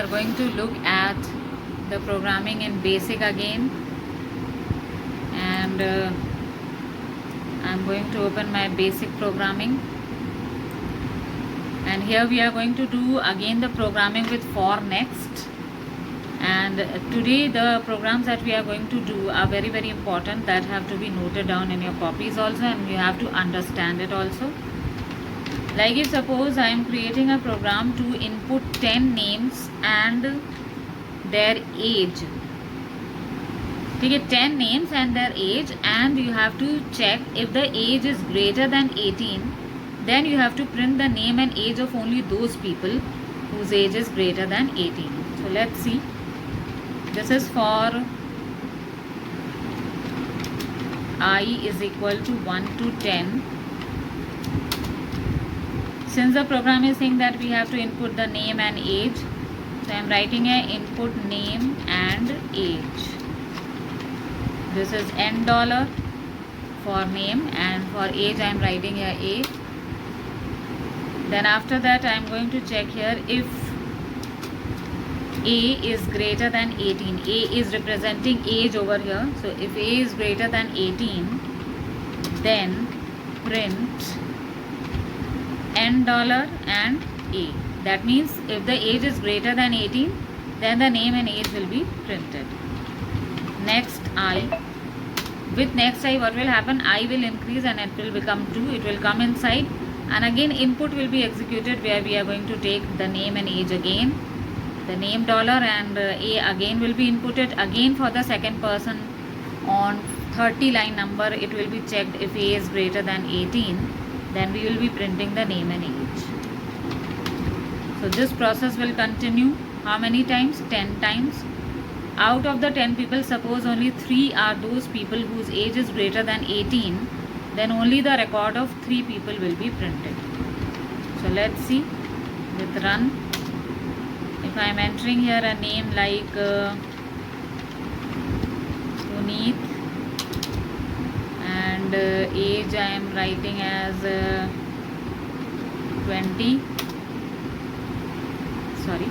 are going to look at the programming in basic again, and I'm going to open my basic programming, and here we are going to do again the programming with for next. And today the programs that we are going to do are very, very important, that have to be noted down in your copies also, and you have to understand it also. Like if suppose I am creating a program to input 10 names and their age. Okay, 10 names and their age, and you have to check if the age is greater than 18, then you have to print the name and age of only those people whose age is greater than 18. So let's see. This is for I is equal to 1 to 10. Since the program is saying that we have to input the name and age, so I am writing a input name and age. This is $n for name, and for age I am writing here A. Then after that I am going to check here if A is greater than 18. A is representing age over here. So if A is greater than 18, then print $n and A. That means if the age is greater than 18, then the name and age will be printed. Next I. With next I, what will happen? I will increase and it will become 2. It will come inside, and again input will be executed, where we are going to take the name and age again. The name and A again will be inputted again for the second person. On 30 line number it will be checked if A is greater than 18, then we will be printing the name and age. So this process will continue how many times? 10 times. Out of the 10 people, suppose only 3 are those people whose age is greater than 18, then only the record of 3 people will be printed. So let's see with run. If I am entering here a name like Puneet, and age I am writing as 20. Sorry,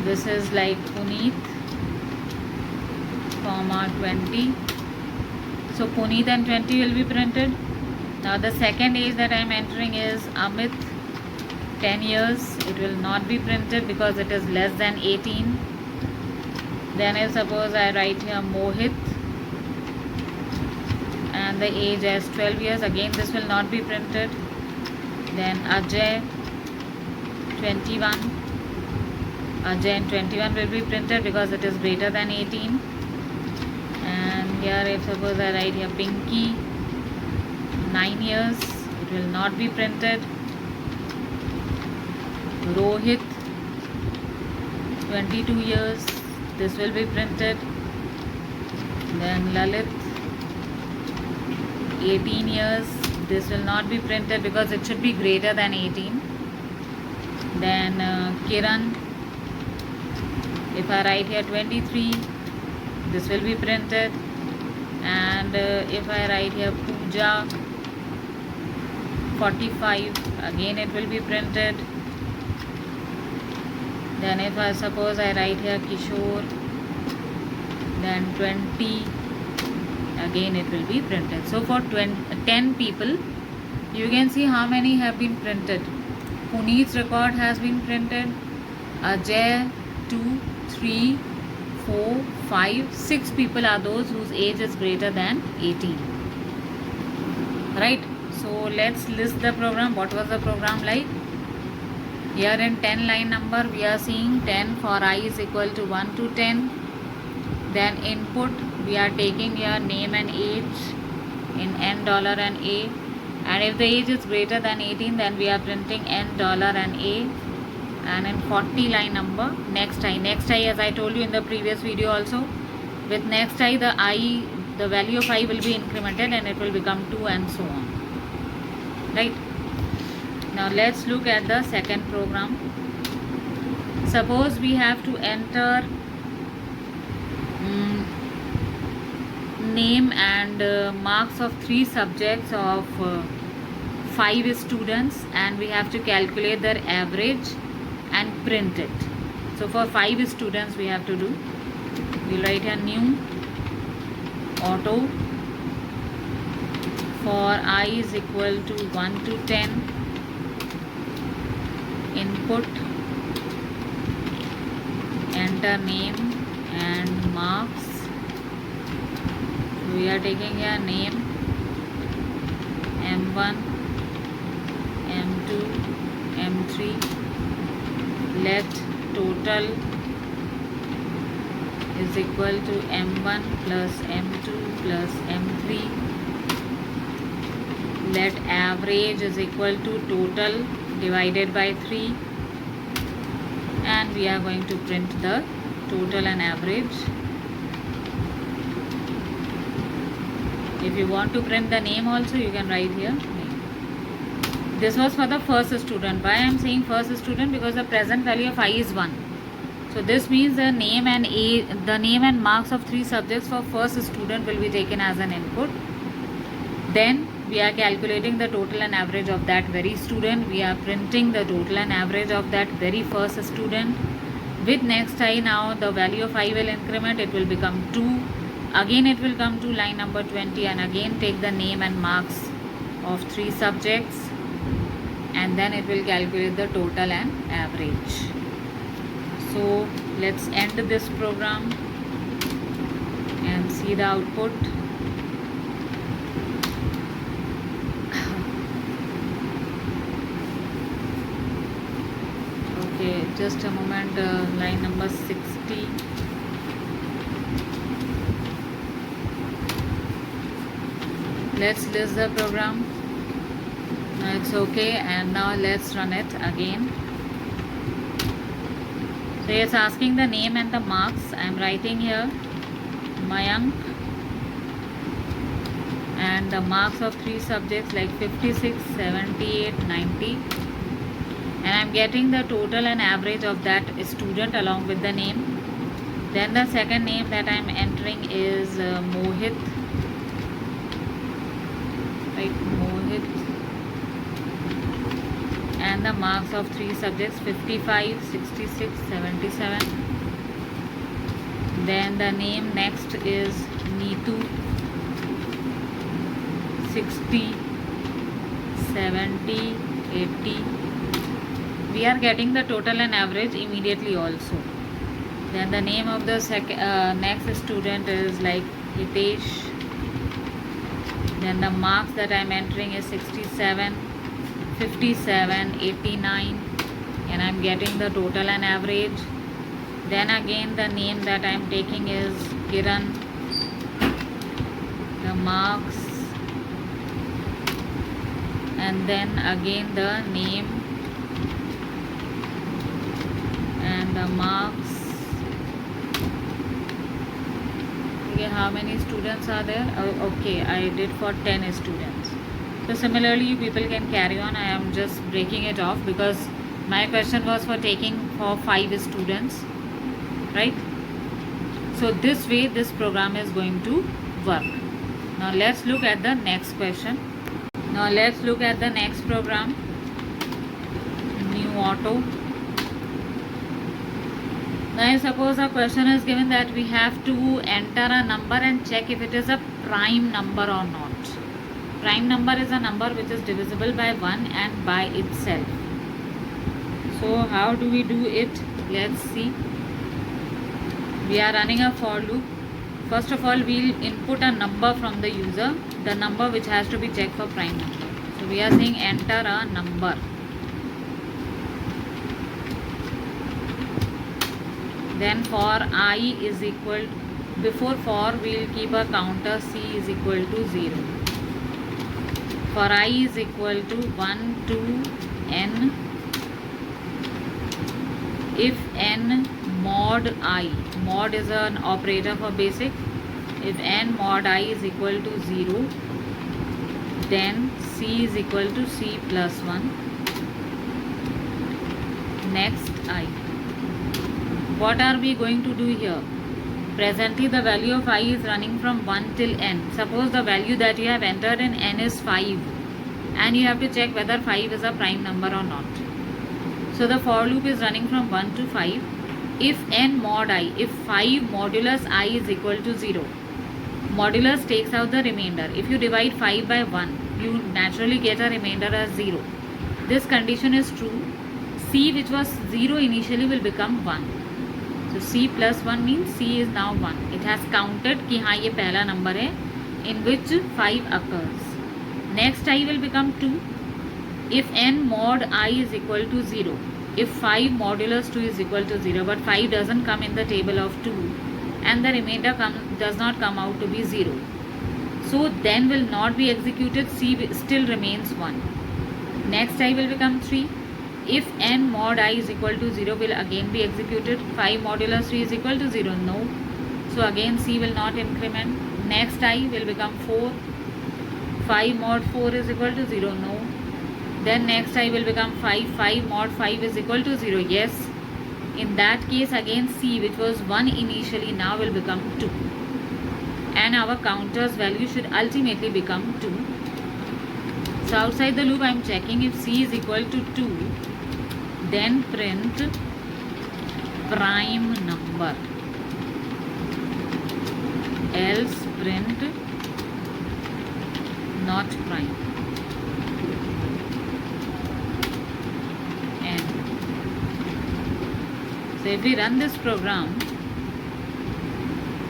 this is like Puneet, comma 20. So Puneet and 20 will be printed. Now the second age that I am entering is Amit, 10 years. It will not be printed because it is less than 18. Then if suppose I write here Mohit and the age as 12 years, again this will not be printed. Then Ajay, 21. Ajay and 21 will be printed because it is greater than 18. And here if suppose I write here Pinky, 9 years, it will not be printed. Rohit, 22 years, this will be printed. Then Lalit, 18 years, this will not be printed because it should be greater than 18. Then Kiran, if I write here 23, this will be printed. And if I write here Pooja, 45, again it will be printed. Then if I suppose I write here Kishore, then 20, again it will be printed. So for 10 people, you can see how many have been printed. Puneet's record has been printed. Ajay, 2, 3, 4, 5, 6 people are those whose age is greater than 18. Right? So let's list the program. What was the program like? Here in 10 line number we are seeing 10 for I is equal to 1 to 10. Then input we are taking here name and age in $n and A. And if the age is greater than 18, then we are printing $n and A. And in 40 line number, next I as I told you in the previous video also, with next I the value of I will be incremented and it will become 2 and so on. Right? Now let's look at the second program. Suppose we have to enter name and marks of 3 subjects of 5 students, and we have to calculate their average and print it. So for 5 students we have to do. We'll write a new auto for I is equal to 1 to 10. Input, enter name and marks. We are taking here name M1, M2, M3. Let total is equal to M1 plus M2 plus M3. Let average is equal to total divided by 3, and we are going to print the total and average. If you want to print the name also, you can write here name. This was for the first student. Why I am saying first student? Because the present value of I is 1. So this means the name and marks of 3 subjects for first student will be taken as an input. Then we are calculating the total and average of that very student. We are printing the total and average of that very first student. With next I, now the value of I will increment. It will become 2. Again it will come to line number 20, and again take the name and marks of 3 subjects, and then it will calculate the total and average. So let's end this program and see the output. Okay, just a moment. Line number 60. Let's list the program. It's okay, and now let's run it again. So it's asking the name and the marks. I'm writing here Mayank, and the marks of 3 subjects like 56, 78, 90, and I'm getting the total and average of that student along with the name. Then the second name that I'm entering is Mohit, right? Mohit, and the marks of 3 subjects 55, 66, 77. Then the name next is Neetu, 60, 70, 80. We are getting the total and average immediately also. Then the name of the next student is like Hitesh. Then the marks that I am entering is 67, 57, 89, and I am getting the total and average. Then again the name that I am taking is Kiran. The marks, and then again the name and the marks. Okay, how many students are there? Oh, okay, I did for 10 students. So similarly you people can carry on. I am just breaking it off because my question was for taking for 5 students, right? So this way this program is going to work. Now let's look at the next question. Now let's look at the next program. New auto. Now suppose a question is given that we have to enter a number and check if it is a prime number or not. Prime number is a number which is divisible by 1 and by itself. So how do we do it? Let's see. We are running a for loop. First of all, we'll input a number from the user, the number which has to be checked for prime number. So we are saying enter a number. Then for I is equal, before for we'll keep a counter C is equal to 0. For I is equal to 1 to n. If n mod I, mod is an operator for basic. If n mod I is equal to 0, then C is equal to C plus 1. Next I. What are we going to do here? Presently the value of I is running from 1 till n. Suppose the value that you have entered in n is 5, and you have to check whether 5 is a prime number or not. So the for loop is running from 1 to 5. if n mod I, if 5 modulus I is equal to 0, modulus takes out the remainder. If you divide 5 by 1, you naturally get a remainder as 0. This condition is true. C, which was 0 initially, will become 1. So C plus 1 means C is now 1. It has counted कि हाँ ये पहला number है in which 5 occurs. Next I will become 2. If n mod I is equal to 0, if 5 modulus 2 is equal to 0, but 5 doesn't come in the table of 2 and the remainder does not come out to be 0, so then will not be executed. C still remains 1. Next I will become 3. If n mod I is equal to 0 will again be executed. 5 modulus 3 is equal to 0, no, so again C will not increment. Next I will become 4. 5 mod 4 is equal to 0, no. Then next I will become 5. 5 mod 5 is equal to 0, yes. In that case again C, which was 1 initially, now will become 2. And our counter's value should ultimately become 2. So outside the loop I am checking if C is equal to 2, then print prime number. Else print not prime. So if we run this program,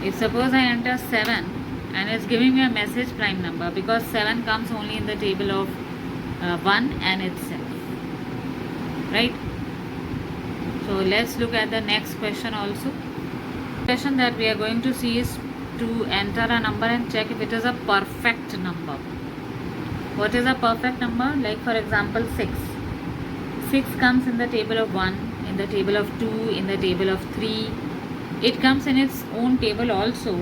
if suppose I enter 7 and it's giving me a message prime number, because 7 comes only in the table of 1 and itself, right? So let's look at the next question also. The question that we are going to see is to enter a number and check if it is a perfect number. What is a perfect number? Like for example 6. 6 comes in the table of 1, in the table of 2, in the table of 3. It comes in its own table also,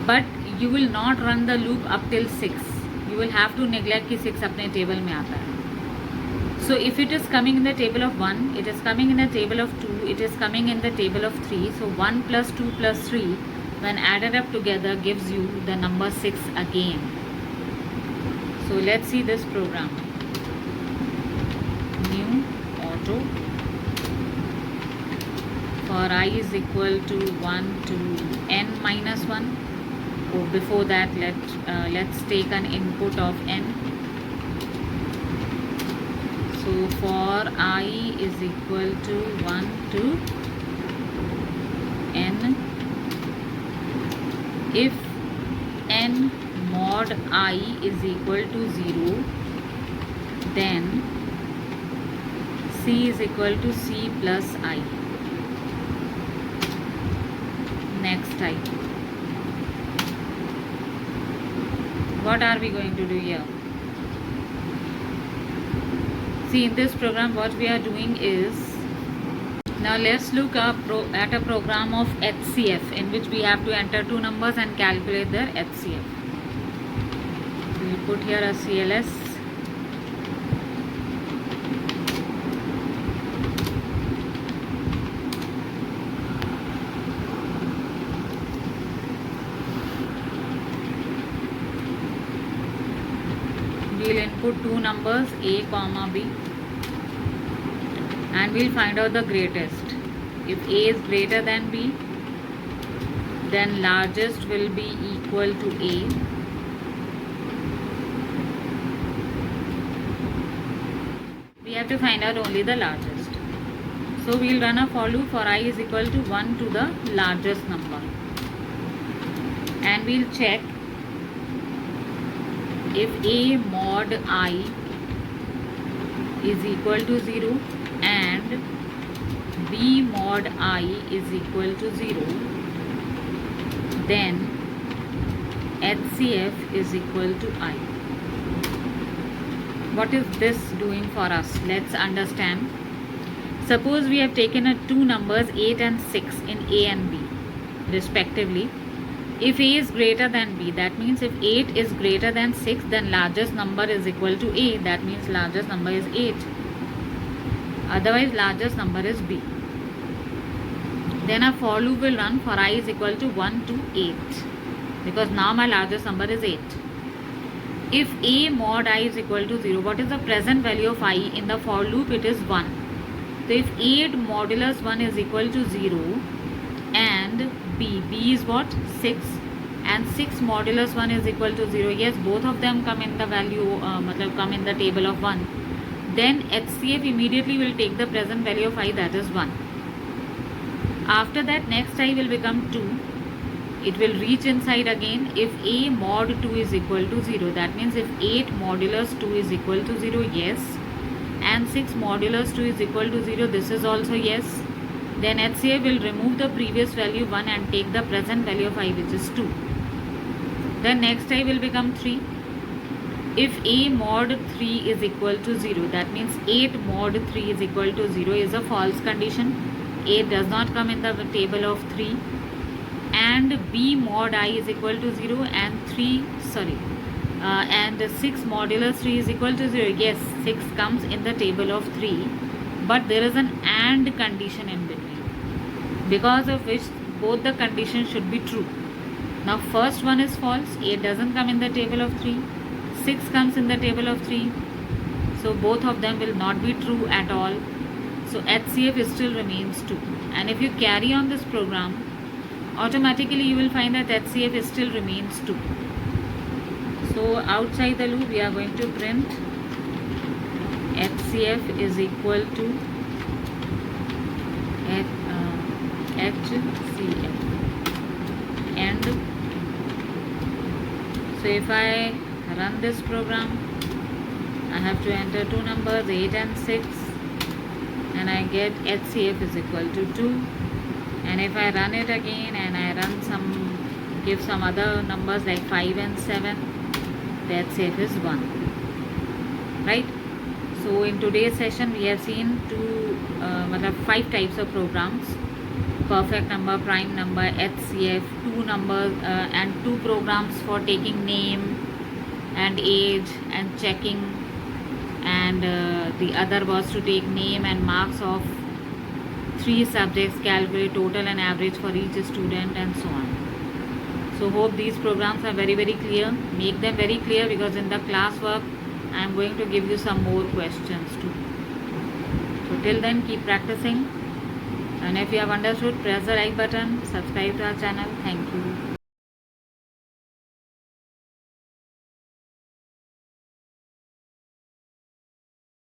but you will not run the loop up till 6. You will have to neglect कि 6 अपने table में आता है. So if it is coming in the table of 1, it is coming in the table of 2, it is coming in the table of 3. So 1 plus 2 plus 3 when added up together gives you the number 6 again. So let's see this program. New auto for I is equal to 1 to n minus 1. Oh, before that let's take an input of n. So for I is equal to 1 to n, if n mod I is equal to 0, then C is equal to C plus I. Next I. What are we going to do here? See, in this program what we are doing is, now let's look at a program of HCF in which we have to enter two numbers and calculate their HCF. We will put here a CLS. We will input two numbers A comma B and we will find out the greatest. If A is greater than B, then largest will be equal to A. We have to find out only the largest. So we will run a for loop for I is equal to 1 to the largest number. And we will check if A mod I is equal to 0 and B mod I is equal to 0, then HCF is equal to I. What is this doing for us? Let's understand. Suppose we have taken two numbers 8 and 6 in A and B respectively. If A is greater than B, that means if 8 is greater than 6, then largest number is equal to A. That means largest number is 8. Otherwise, largest number is B. Then a for loop will run for I is equal to 1 to 8. Because now my largest number is 8. If A mod I is equal to 0, what is the present value of I in the for loop? It is 1. So if 8 modulus 1 is equal to 0 and b is what? 6, and 6 modulus 1 is equal to 0, yes, both of them come in the value, come in the table of 1, then HCF immediately will take the present value of I, that is 1. After that, next I will become 2. It will reach inside again if a mod 2 is equal to 0. That means if 8 modulus 2 is equal to 0, yes, and 6 modulus 2 is equal to 0, this is also yes. Then HCF will remove the previous value 1 and take the present value of I, which is 2. Then next I will become 3. If a mod 3 is equal to 0, that means 8 mod 3 is equal to 0 is a false condition. A does not come in the table of 3. And b mod I is equal to 0 and 6 modulus 3 is equal to 0. Yes, 6 comes in the table of 3, but there is an AND condition in between, because of which both the conditions should be true. Now first one is false, 8 doesn't come in the table of 3, 6 comes in the table of 3, so both of them will not be true at all. So HCF still remains 2. And if you carry on this program, automatically you will find that HCF still remains 2. So outside the loop we are going to print HCF is equal to HCF. And so if I run this program, I have to enter two numbers, 8 and 6, and I get HCF is equal to 2. And if I run it again and I give some other numbers like 5 and 7, the HCF is 1. Right? So in today's session we have seen 5 types of programs: perfect number, prime number, HCF, 2 numbers and 2 programs for taking name and age and checking, and the other was to take name and marks of 3 subjects, calculate total and average for each student, and so on. So hope these programs are very clear. Make them very clear, because in the classwork I am going to give you some more questions too. So till then, keep practicing, and if you have understood, press the like button, subscribe to our channel. Thank you.